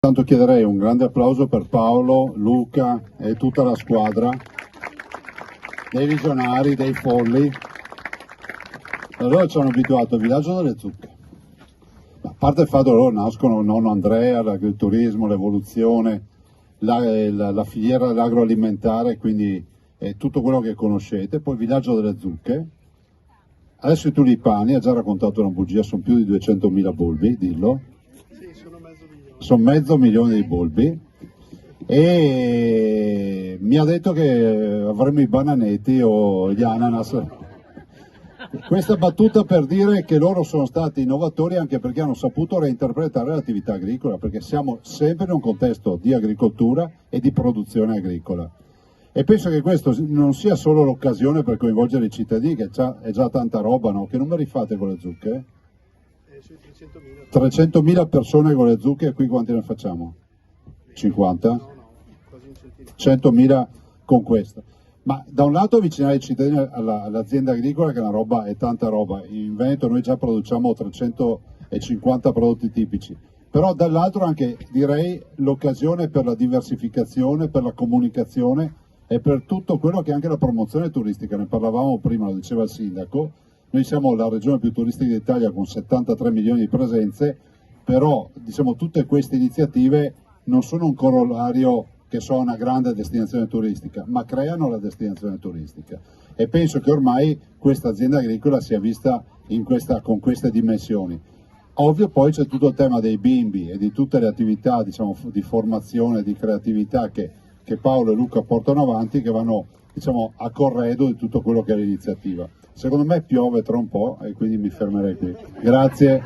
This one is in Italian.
Intanto chiederei un grande applauso per Paolo, Luca e tutta la squadra dei visionari, dei folli. Allora ci hanno abituato al villaggio delle zucche. A parte il fatto che loro nascono, nonno Andrea, l'agriturismo, l'evoluzione, la filiera dell'agroalimentare, quindi tutto quello che conoscete. Poi il villaggio delle zucche. Adesso i tulipani, ha già raccontato una bugia, sono più di 200.000 bulbi, dillo. Sono mezzo milione di bulbi e mi ha detto che avremo i bananetti o gli ananas. Questa battuta per dire che loro sono stati innovatori anche perché hanno saputo reinterpretare l'attività agricola, perché siamo sempre in un contesto di agricoltura e di produzione agricola. E penso che questo non sia solo l'occasione per coinvolgere i cittadini, che è già tanta roba, no? Che numeri fate con le zucche? 300.000 persone con le zucche, e qui quanti ne facciamo? 50? 100.000 con questo. Ma da un lato avvicinare i cittadini all'azienda agricola, che è una roba, è tanta roba. In Veneto noi già produciamo 350 prodotti tipici, però dall'altro anche direi l'occasione per la diversificazione, per la comunicazione e per tutto quello che è anche la promozione turistica. Ne parlavamo prima, lo diceva il sindaco. Noi siamo la regione più turistica d'Italia con 73 milioni di presenze, però diciamo, tutte queste iniziative non sono un corollario che sono una grande destinazione turistica, ma creano la destinazione turistica. E penso che ormai questa azienda agricola sia vista con queste dimensioni. Ovvio poi c'è tutto il tema dei bimbi e di tutte le attività diciamo, di formazione, di creatività che Paolo e Luca portano avanti, che vanno diciamo, a corredo di tutto quello che è l'iniziativa. Secondo me piove tra un po' e quindi mi fermerei qui. Grazie.